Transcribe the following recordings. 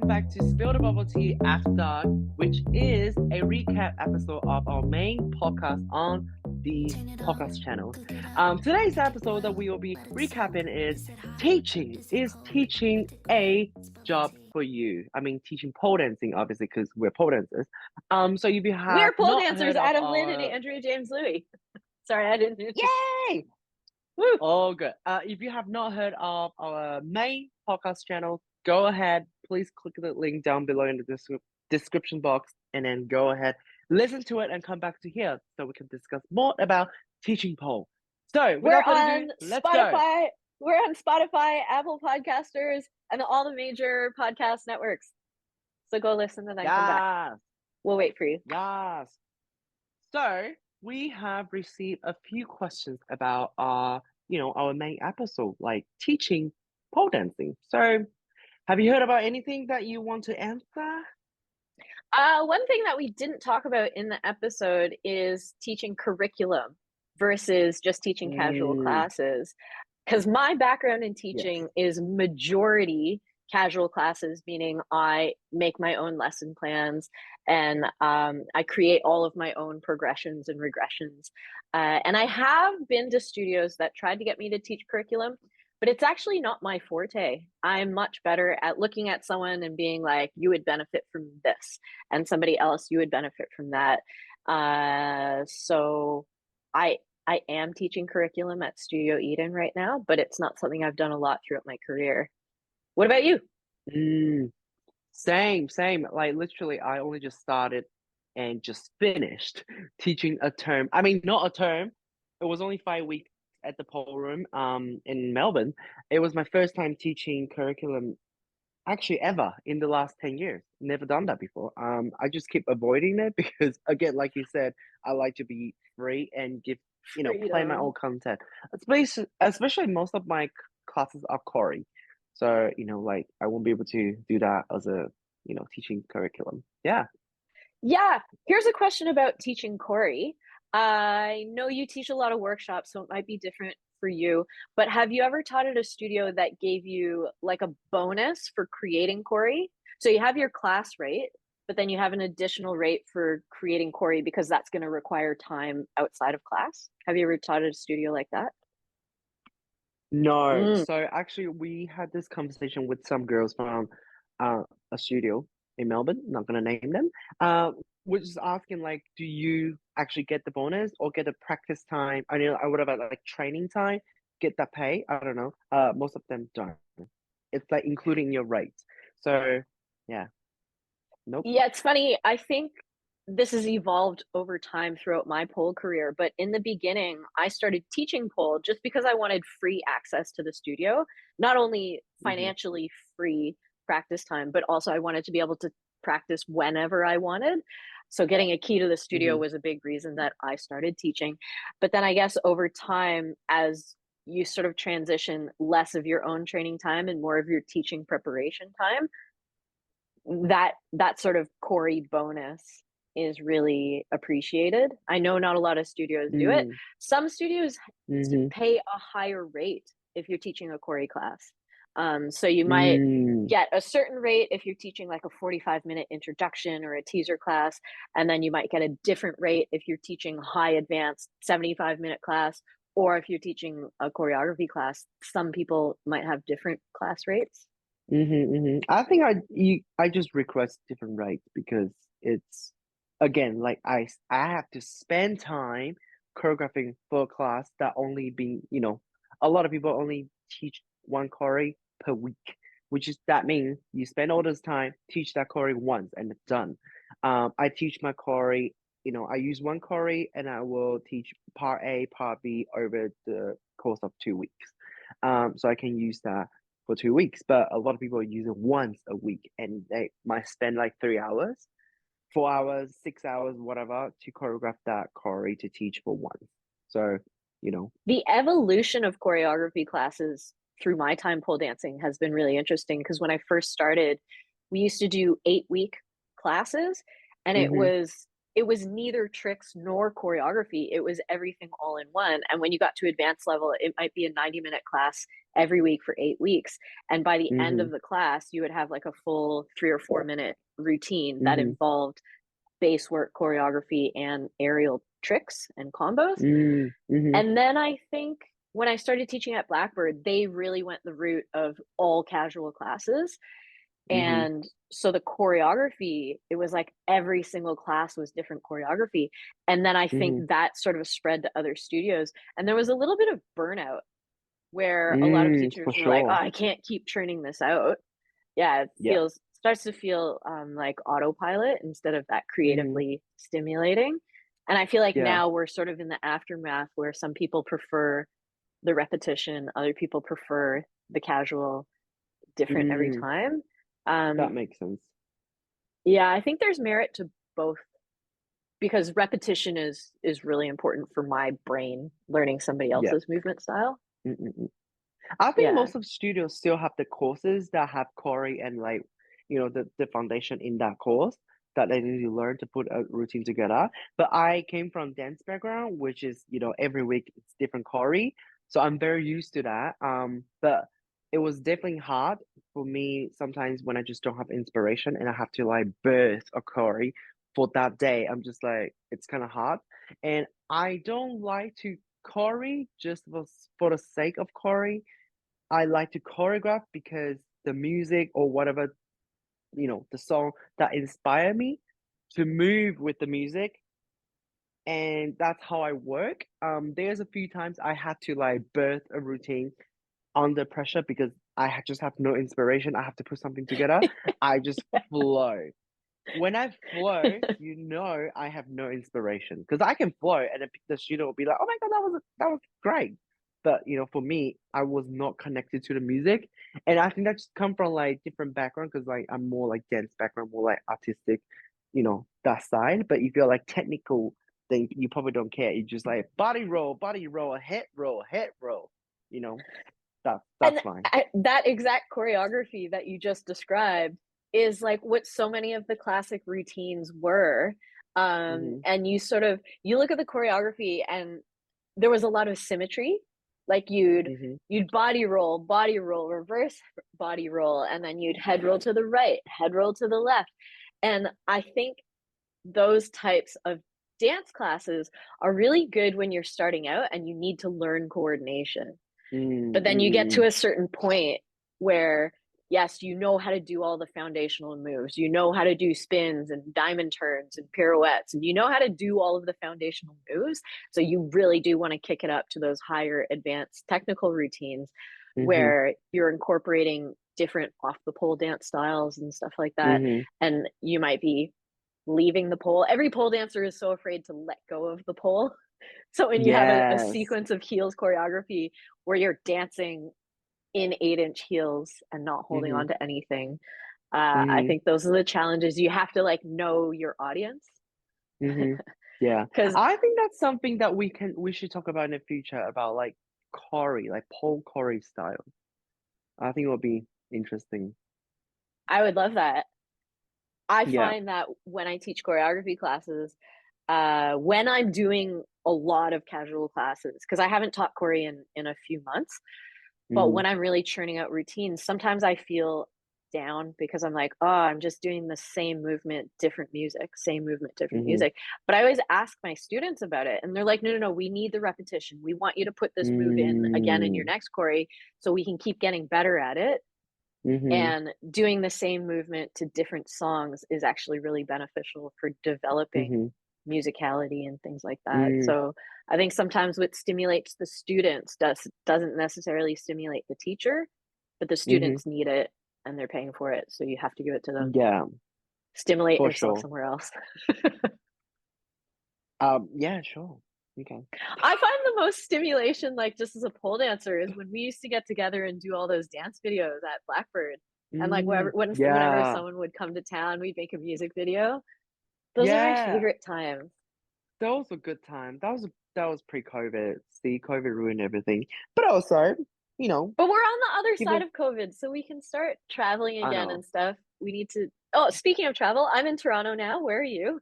back to Spill the Bubble Tea After Dark, which is a recap episode of our main podcast on the podcast channel. Today's episode that we will be recapping is teaching. Is teaching a job for you? I mean, teaching pole dancing, obviously, because we're pole dancers. So if you have we're pole not dancers heard out of our... Lin and Andrea James Lui. Sorry, I didn't. Yay! Woo! Oh, good. If you have not heard of our main podcast channel, go ahead. Please click the link down below in the description box, and then go ahead, listen to it, and come back to here so we can discuss more about teaching pole. So We're without further on ado, let's Spotify. go. We're on Spotify, Apple Podcasters, and all the major podcast networks. So go listen and then come back. We'll wait for you. Yes. So we have received a few questions about our main episode, like teaching pole dancing. So have you heard about anything that you want to answer? One thing that we didn't talk about in the episode is teaching curriculum versus just teaching casual classes. Because my background in teaching is majority casual classes, meaning I make my own lesson plans and I create all of my own progressions and regressions. And I have been to studios that tried to get me to teach curriculum, but it's actually not my forte. I'm much better at looking at someone and being like, you would benefit from this, and somebody else, you would benefit from that. So I am teaching curriculum at Studio Eden right now, but it's not something I've done a lot throughout my career. What about you? Same. Like literally, I only just started and just finished teaching a term. I mean, not a term. It was only 5 weeks at the pole room in Melbourne. It was my first time teaching curriculum actually ever in the last 10 years. Never done that before. I just keep avoiding it because, again, like you said, I like to be free and give, play my own content. Especially most of my classes are choreo. So, like I won't be able to do that as a, teaching curriculum. Yeah. Here's a question about teaching choreo. I know you teach a lot of workshops, so it might be different for you, but have you ever taught at a studio that gave you like a bonus for creating choreo? So you have your class rate, but then you have an additional rate for creating choreo because that's going to require time outside of class. Have you ever taught at a studio like that? No. So actually, we had this conversation with some girls from a studio in Melbourne. Not gonna name them. We're just asking like, do you actually get the bonus or get the practice time? I know. What about like training time? Get that pay? I don't know. Most of them don't. It's like including your rates. So, yeah. Nope. Yeah, it's funny. I think this has evolved over time throughout my pole career, but in the beginning, I started teaching pole just because I wanted free access to the studio, not only financially free practice time, but also I wanted to be able to practice whenever I wanted. So getting a key to the studio was a big reason that I started teaching. But then I guess over time, as you sort of transition less of your own training time and more of your teaching preparation time, that sort of choreo bonus is really appreciated. I know not a lot of studios do it. Some studios pay a higher rate if you're teaching a choreo class. So you might get a certain rate if you're teaching like a 45-minute introduction or a teaser class, and then you might get a different rate if you're teaching high advanced 75-minute class, or if you're teaching a choreography class. Some people might have different class rates. I think I just request different rates because it's, again, like I have to spend time choreographing for a class that only being, a lot of people only teach one choreo per week, that means you spend all this time, teach that choreo once and it's done. I teach my choreo, I use one choreo and I will teach part A, part B over the course of 2 weeks. So I can use that for 2 weeks, but a lot of people use it once a week and they might spend like 3 hours, 4 hours, 6 hours, whatever, to choreograph that choreo to teach for once. So, the evolution of choreography classes through my time pole dancing has been really interesting because when I first started, we used to do 8-week classes, and it it was neither tricks nor choreography. It was everything all in one. And when you got to advanced level, it might be a 90-minute class every week for 8 weeks. And by the end Mhm. of the class, you would have like a full 3 or 4 minute routine that Mhm. involved base work, choreography, and aerial tricks and combos. Mm. Mhm. And then I think when I started teaching at Blackbird, they really went the route of all casual classes. Mhm. And so the choreography, it was like every single class was different choreography. And then I think Mhm. that sort of spread to other studios. And there was a little bit of burnout where a lot of For teachers were like, oh, sure. I can't keep churning this out. Yeah, it Yeah. feels starts to feel like autopilot instead of that Mhm. creatively stimulating. And I feel like Yeah. now we're sort of in the aftermath where some people prefer the repetition, other people prefer the casual, different every Mm. time. That Um, makes sense. yeah, I think there's merit to both because repetition is really important for my brain learning somebody Yeah. else's movement style. Mm-mm-mm. I think Yeah. most of studios still have the courses that have choreo and like, the foundation in that course that they need to learn to put a routine together. But I came from dance background, which is, every week it's different choreo. So I'm very used to that. But it was definitely hard for me sometimes when I just don't have inspiration and I have to like birth a choreo for that day. I'm just like, it's kind of hard. And I don't like to choreo just for the sake of choreo. I like to choreograph because the music or whatever, the song that inspire me to move with the music, and that's how I work. There's a few times I had to like birth a routine under pressure because just have no inspiration. I have to put something together. I just flow. When I flow, I have no inspiration because I can flow, and then the student will be like, "Oh my god, that was great." But for me, I was not connected to the music, and I think that just come from like different background because like I'm more like dance background, more like artistic, that side. But if you're like technical, then you probably don't care. You just like body roll, head roll, head roll. You know, that's And fine. that exact choreography that you just described is like what so many of the classic routines were. Mhm. And you look at the choreography and there was a lot of symmetry. Like Mhm. you'd body roll, reverse body roll, and then you'd head roll to the right, head roll to the left. And I think those types of dance classes are really good when you're starting out and you need to learn coordination. Mm, But mm, then you get mm, to mm. a certain point where, yes, you know how to do all the foundational moves. You know how to do spins and diamond turns and pirouettes, and you know how to do all of the foundational moves. So you really do want to kick it up to those higher advanced technical routines Mhm. where you're incorporating different off the pole dance styles and stuff like that. Mhm. And you might be leaving the pole. Every pole dancer is so afraid to let go of the pole. So when you have a Yes. sequence of heels choreography where you're dancing in 8-inch heels and not holding on Mhm. to anything, I Mhm. think those are the challenges. You have to like know your audience Mhm. Yeah. because I think that's something that we should talk about in the future about like Corey, like Paul Corey style. I think it would be interesting. I would love that. I Yeah. find that when I teach choreography classes, when I'm doing a lot of casual classes, because I haven't taught choreo in a few months, but Mhm. when I'm really churning out routines, sometimes I feel down because I'm like, oh, I'm just doing the same movement, different music, same movement, different Mhm. music. But I always ask my students about it, and they're like, no, no, no, we need the repetition. We want you to put this move in again in your Mm. next choreo so we can keep getting better at it. Mhm. And doing the same movement to different songs is actually really beneficial for developing Mhm. musicality and things like that. Mm. So I think sometimes what stimulates the students doesn't necessarily stimulate the teacher, but the Mhm. students need it and they're paying for it. So you have to give it to them. Yeah, Stimulate for yourself sure. somewhere else. Yeah, sure. Okay. I find the most stimulation, like just as a pole dancer, is when we used to get together and do all those dance videos at Blackbird. And like Mm. whenever Yeah. someone would come to town, we'd make a music video. Those are my Yeah. favorite times. That was a good time. That was pre-COVID. See, COVID ruined everything. But also, you know, But we're on the other give side us of COVID, so we can start traveling I again know. and stuff. We need to. Oh, speaking of travel, I'm in Toronto now. Where are you?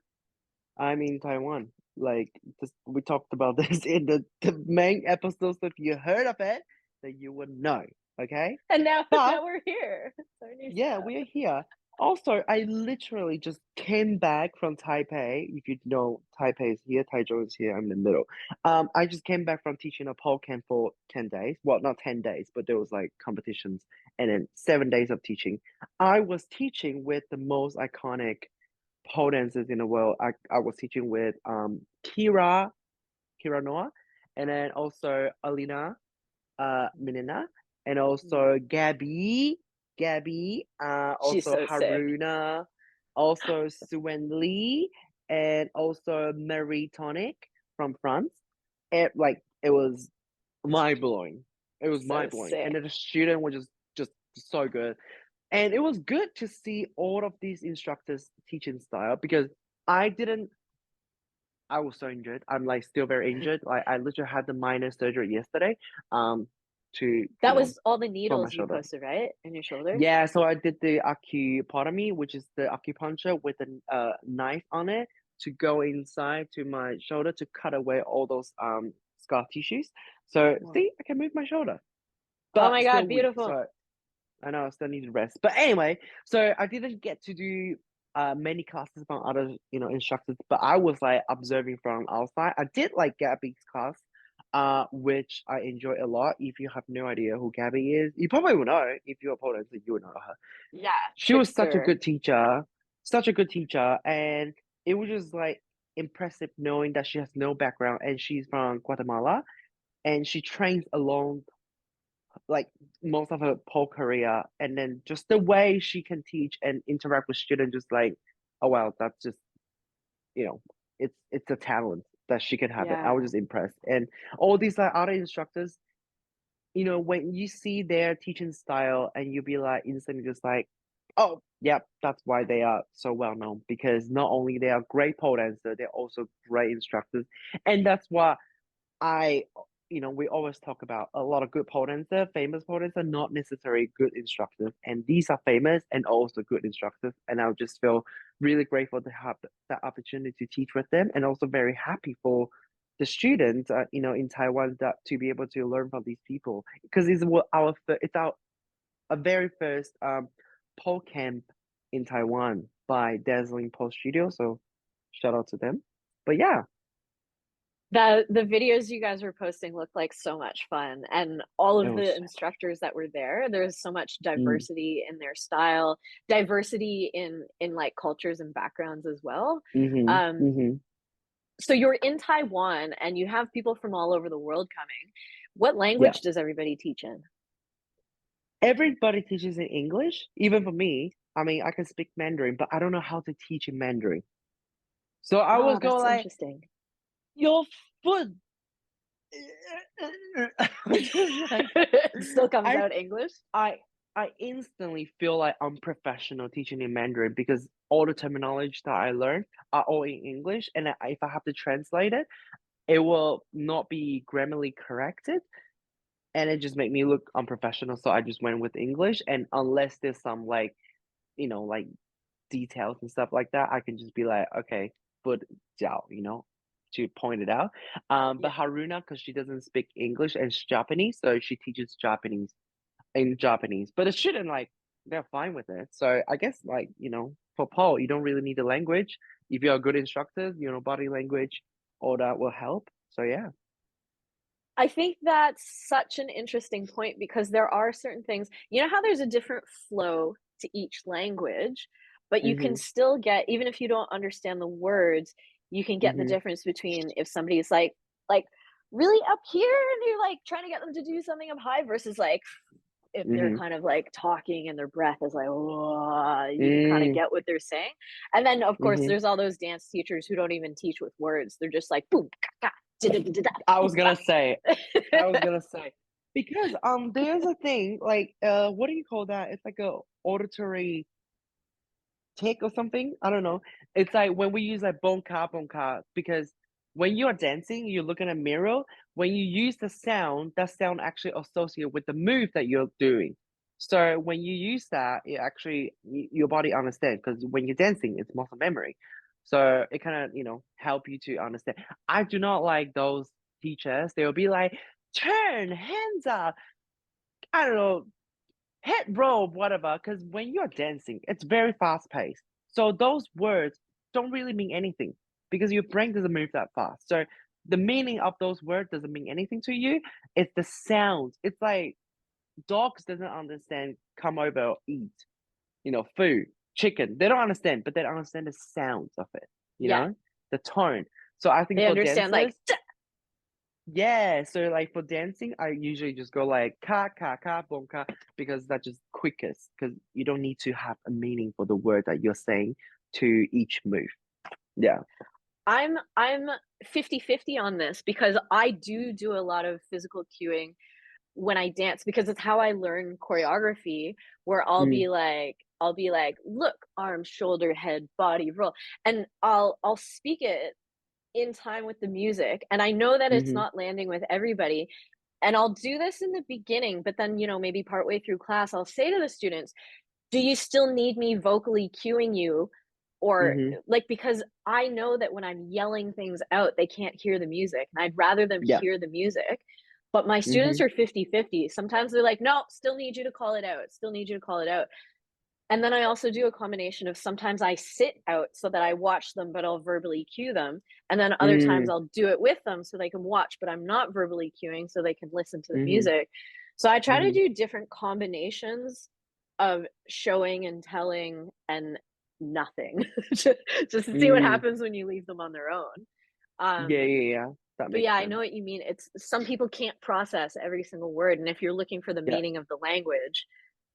I'm in Taiwan. Like this, we talked about this in the main episode. So if you heard of it, then you would know. Okay, And now but now we're here. It's our new yeah, setup. we are here. Also, I literally just came back from Taipei. If you know, Taipei is here, Taichung is here. I'm in the middle. I just came back from teaching a pole camp for 10 days. Well, not 10 days, but there was like competitions and then 7 days of teaching. I was teaching with the most iconic pole dancers in the world. I was teaching with Kira Noah, and then also Alina Menina, and Mhm. also Gabby, She's also so sick. Haruna, also Suen Lee, and also Marie Tonic from France. It was mind blowing. It was So mind blowing, and sick. then the student was just so good, and it was good to see all of these instructors teaching style because I didn't I was so injured. I'm like still very injured. Like I literally had the minor surgery yesterday, to That was all the for my needles you shoulder. posted, right? In your shoulder? Yeah, so I did the acupotomy, which is the acupuncture with a knife on it to go inside to my shoulder to cut away all those scar tissues. So Wow. see, I can move my shoulder, Oh but my still God, weak. beautiful. So I know I still need to rest. But anyway, so I didn't get to do many classes from other, instructors, but I was like observing from outside. I did like Gabby's class, which I enjoy a lot. If you have no idea who Gabby is, you probably will know. If you're a Poland, you would know her. Yeah, She was trickster. such a good teacher, and it was just like impressive knowing that she has no background and she's from Guatemala and she trains alone like most of her whole career, and then just the way she can teach and interact with students, just like, oh wow, that's just you know, it's a talent that she can have it. I was Yeah. just impressed, and all these like other instructors, when you see their teaching style, and you be like instantly just like, oh, yep, that's why they are so well known because not only they are great pole dancer, they're also great instructors, and that's why I we always talk about a lot of good pole dancer, famous pole dancer, not necessarily good instructors. And these are famous and also good instructors. And I just feel really grateful to have that opportunity to teach with them and also very happy for the students, in Taiwan that to be able to learn from these people because it's our a very first pole camp in Taiwan by Dazzling Pole Studio. So shout out to them. But yeah, The videos you guys were posting looked like so much fun, and all it of the was. instructors that were there, there's so much Mm, diversity in their style, diversity in like cultures and backgrounds as well. mm-hmm, Um, mm-hmm. so you're in Taiwan and you have people from all over the world coming. What Yeah. language does everybody teach in? Everybody teaches in English, even for me. I mean, I can speak Mandarin, but I don't know how to teach in Mandarin. So I Oh, was go that's like, interesting. your foot. Just like It still comes I out English? I I instantly feel like I'm professional teaching in Mandarin because all the terminology that I learned are all in English, and if I have to translate it, it will not be grammarly corrected, and it just make me look unprofessional. So I just went with English, and unless there's some like details and stuff like that, I can just be like, okay, but to point it out. But Yeah. Haruna, because she doesn't speak English and Japanese, so she teaches Japanese in Japanese. But the student they're fine with it. So I guess for Paul, you don't really need the language. If you're a good instructor, body language, all that will help. So yeah. I think that's such an interesting point because there are certain things, you know how there's a different flow to each language, but you can Mm-hmm. still get, even if you don't understand the words, you can get the Mm-hmm. difference between if somebody's like really up here and you're like trying to get them to do something up high versus like if they're Mm-hmm. kind of like talking and their breath is like, oh, you can kind of Mm, get what they're saying. And then, of course, mm-hmm. there's all those dance teachers who don't even teach with words. They're just like, boom, ka, ka, I was gonna say, da, I was da, gonna say, because there's a thing like what do you call that? It's like a auditory tick or something. I don't know. It's like when we use like bon ka, because when you are dancing, you look in a mirror. When you use the sound, that sound actually associated with the move that you're doing. So when you use that, it actually your body understands because when you're dancing, it's muscle memory. So it kind of, help you to understand. I do not like those teachers. They will be like, turn, hands up, I don't know, head roll, whatever. Because when you're dancing, it's very fast paced. So those words don't really mean anything because your brain doesn't move that fast. So the meaning of those words doesn't mean anything to you. It's the sounds. It's like dogs doesn't understand come over or eat, food, chicken. They don't understand, but they understand the sounds of it, Yeah. the tone. So I think They for understand like dancers, yeah. So like for dancing, I usually just go like ka ka ka boom ka because that's just quickest because you don't need to have a meaning for the word that you're saying to each move. Yeah. I'm 50-50 on this because I do a lot of physical cueing when I dance because it's how I learn choreography where Mm, I'll be like, look, arm, shoulder, head, body, roll. And I'll speak it in time with the music. And I know that it's mm-hmm, not landing with everybody. And I'll do this in the beginning, but then, maybe partway through class, I'll say to the students, do you still need me vocally cueing you? Or mm-hmm. like, because I know that when I'm yelling things out, they can't hear the music. And I'd rather them Yeah. hear the music. But my students Mm-hmm, are 50-50. Sometimes they're like, no, still need you to call it out. Still need you to call it out. And then I also do a combination of sometimes I sit out so that I watch them, but I'll verbally cue them. And then other times mm, I'll do it with them so they can watch, but I'm not verbally cueing so they can listen to the mm-hmm, music. So I try to mm-hmm, do different combinations of showing and telling and nothing just to see what mm. happens when you leave them on their own. Yeah, Um, yeah, yeah. That but makes yeah, I know sense. what you mean. It's some people can't process every single word. And if you're looking for the Yeah. meaning of the language,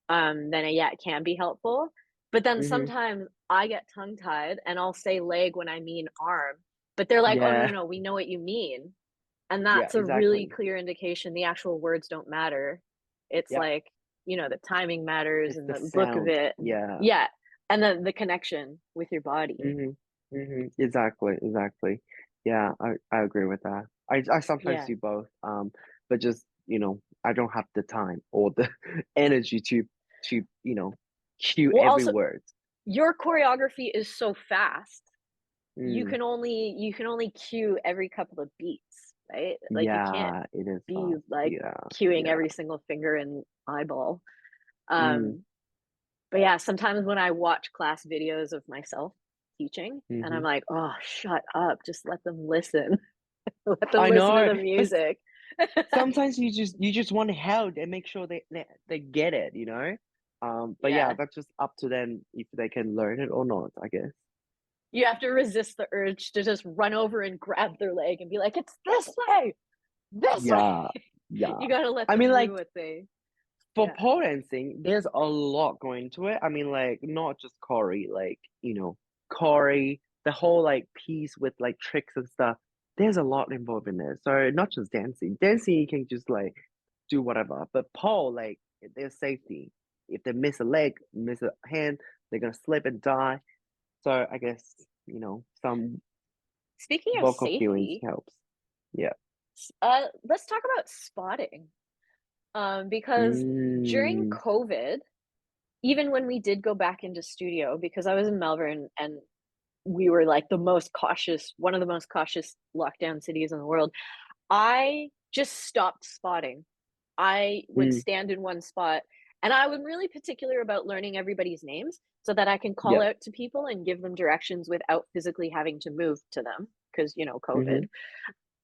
then yeah, it can be helpful. But then Mm-hmm. sometimes I get tongue tied and I'll say leg when I mean arm, but they're like, oh, no, no, Yeah. no, we know what you mean. And Yeah, that's a really exactly. clear indication the actual words don't matter. It's Yeah. like, the timing matters It's and the the look of sound. it. And Yeah. yeah. And then the connection with your body. Mhm. Mhm. Exactly, exactly. Yeah, I agree with that. I sometimes Yeah. do both, but just, I don't have the time or the energy to, cue Well, every also, word. your choreography is so fast. Mm. You can only cue every couple of beats, right? Like you can't Yeah, it is be fast. like Yeah, cueing yeah. every single finger and eyeball. Mm. Um, but yeah, sometimes when I watch class videos of myself teaching and I'm Mhm. like, "Oh, shut up. Just let them listen. Let them I listen to know, the but music." sometimes you just want to help and make sure they get it. But yeah, Yeah. that's just up to them if they can learn it or not, I guess. You have to resist the urge to just run over and grab their leg and be like, "It's this way. This way." Yeah, yeah. You gotta let I them mean, do like what they for yeah. pole dancing, there's a lot going into it. I mean, like not just Corey, like Corey, the whole like piece with like tricks and stuff. There's a lot involved in there. So not just dancing. Dancing you can just like do whatever, but pole like there's safety. If they miss a leg, miss a hand, they're gonna slip and die. So I guess some Speaking of vocal cueing safety, helps. Yeah. let's talk about spotting. Because during Mm, COVID, even when we did go back into studio, because I was in Melbourne and we were like one of the most cautious lockdown cities in the world, I just stopped spotting. I would mm, stand in one spot and I was really particular about learning everybody's names so that I can call yeah. out to people and give them directions without physically having to move to them because, COVID. Mm-hmm,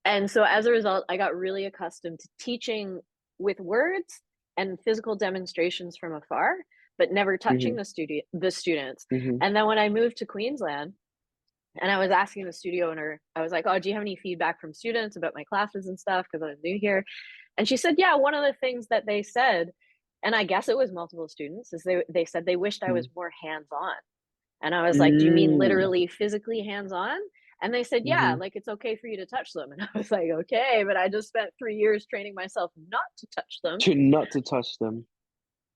And so as a result, I got really accustomed to teaching with words and physical demonstrations from afar, but never touching mm-hmm, the students. mm-hmm, And then when I moved to Queensland and I was asking the studio owner, I was like, "Oh, do you have any feedback from students about my classes and stuff because I was new here?" And she said, "Yeah, one of the things that they said, and I guess it was multiple students, is they said they wished I was more hands-on." And I was like, "Do you mean mm, literally physically hands-on?" And they said, "Yeah, mm-hmm. like it's okay for you to touch them." And I was like, "Okay, but I just spent 3 years training myself not to touch them." To not to touch them.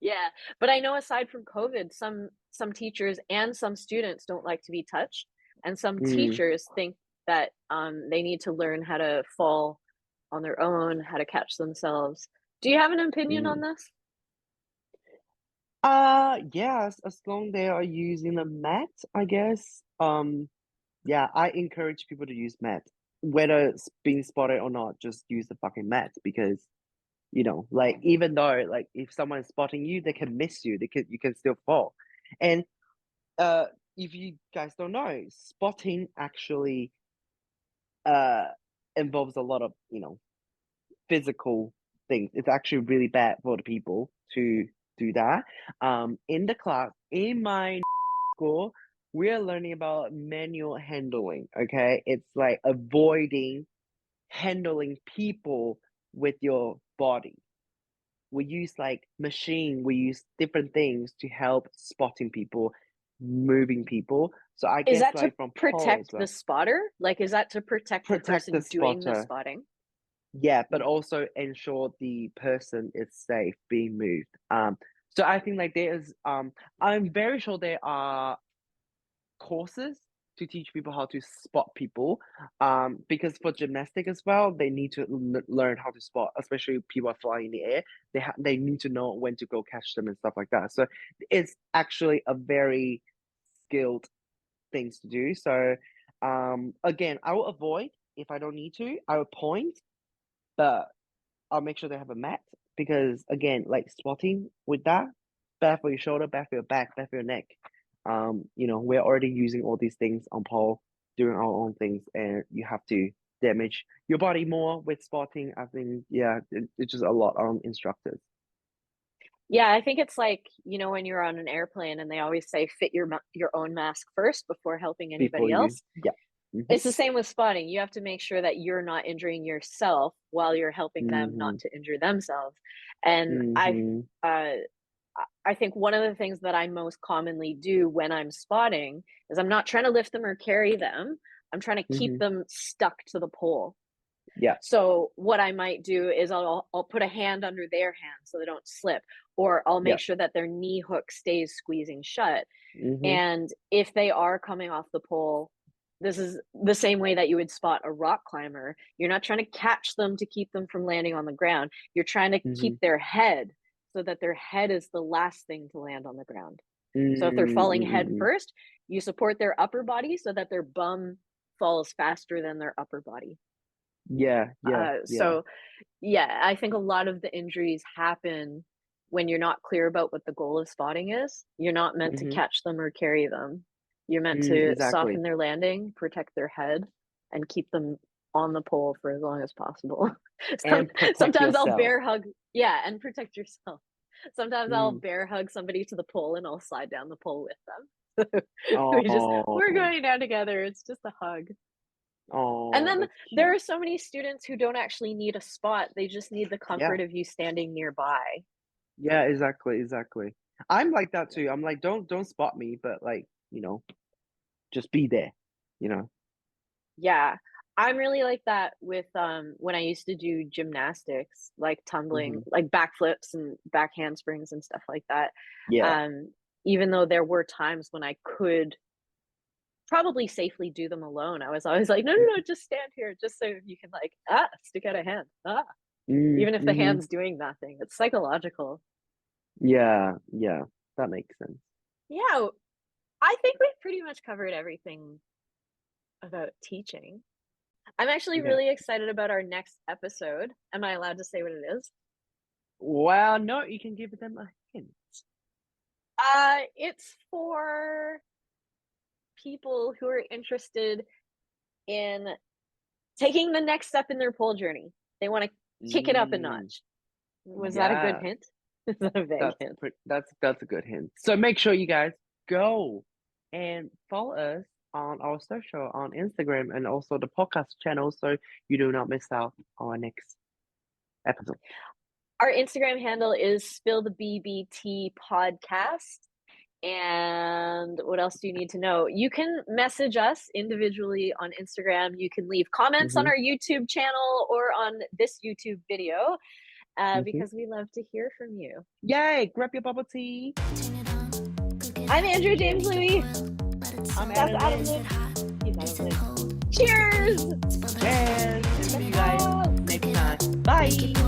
Yeah, but I know aside from COVID, some teachers and some students don't like to be touched, and some Mm, teachers think that, they need to learn how to fall on their own, how to catch themselves. Do you have an opinion on mm. this? Yes, as long they are using a mat, I guess. Yeah, I encourage people to use mat. Whether it's being spotted or not, just use the fucking mat because, like, even though, like, if someone is spotting you, they can miss you. You can still fall. And uh, if you guys don't know, spotting actually uh involves a lot of, physical things. It's actually really bad for the people to do that. In the class, in my school, we are learning about manual handling. Okay, it's like avoiding handling people with your body. We use like machine. We use different things to help spotting people, moving people. So I Is guess that to like from Paul as protect the well, spotter? Like, is that to protect the protect the person doing the spotter. spotting? Yeah, but Mm. also ensure the person is safe being moved. So I think like I'm very sure there are courses to teach people how to spot people. Because for gymnastic as well, they need to learn how to spot, especially people are flying in the air. They need to know when to go catch them and stuff like that. So it's actually a very skilled things to do. So again, I will avoid if I don't need to. I will point, but I'll make sure they have a mat because again, like spotting with that, bad for your shoulder, bad for your back, bad for your neck. We're already using all these things on pole, doing our own things, and you have to damage your body more with spotting. I think, yeah, it's just a lot on instructors Yeah, I think it's like, when you're on an airplane and they always say fit your own mask first before helping before anybody you. else. Yeah. Mm-hmm. It's the same with spotting. You have to make sure that you're not injuring yourself while you're helping them not Mm-hmm. to injure themselves. And Mm-hmm. uh, I think one of the things that I most commonly do when I'm spotting is I'm not trying to lift them or carry them. I'm trying to keep Mm-hmm. them stuck to the pole. Yeah. So what I might do is I'll put a hand under their hand so they don't slip, or I'll Yeah. make sure that their knee hook stays squeezing shut. Mm-hmm. And if they are coming off the pole, this is the same way that you would spot a rock climber. You're not trying to catch them to keep them from landing on the ground. You're trying to Mm-hmm. keep their head so that their head is the last thing to land on the ground. So if they're falling head Mm-hmm. first, you support their upper body so that their bum falls faster than their upper body. Yeah. Yeah. Yeah. So yeah, I think a lot of the injuries happen when you're not clear about what the goal of spotting is. You're not meant to Mm-hmm. catch them or carry them. You're meant to soften Exactly. their landing, protect their head, and keep them on the pole for as long as possible. Some, And protect sometimes I'll yourself. bear hug, yeah, and protect yourself. Sometimes I'll Mm. bear hug somebody to the pole and I'll slide down the pole with them. We're Oh, going down together. It's just a hug. And oh, then that's there cute. are so many students who don't actually need a spot, they just need the Yeah, comfort of you standing nearby. yeah, exactly, exactly. I'm like that too. I'm like, don't spot me, but like, just be there, you know. Yeah. I'm really like that with, when I used to do gymnastics, like tumbling, Hmm. like backflips and back handsprings and stuff like that. Yeah. Um, Even though there were times when I could probably safely do them alone, I was always like, "No, no, no, just stand here just so you can, like, stick out a hand. Ah." Even if the Mm-hmm. hand's doing nothing, it's psychological. Yeah, yeah, that makes sense. Yeah, I think we've pretty much covered everything about teaching. I'm actually Yeah. really excited about our next episode. Am I allowed to say what it is? Well, no, you can give them a hint. It's for people who are interested in taking the next step in their pole journey. They want to kick it up a Mm, notch. Was that a good yeah, hint? Is that a vague hint? that's a good hint. So make sure you guys go and follow us on our social on Instagram and also the podcast channel so you do not miss out on our next episode. Our Instagram handle is Spill the BBT Podcast. And what else do you need to know? You can message us individually on Instagram. You can leave comments on Mm-hmm. our YouTube channel or on this YouTube video Mm-hmm. because we love to hear from you. Yay! Grab your bubble tea. I'm Andrea James Lui. I'm That's Adam Adam Lin. Lin. He's Adam Lin. Cheers! Cheers! And see you guys next time. Bye!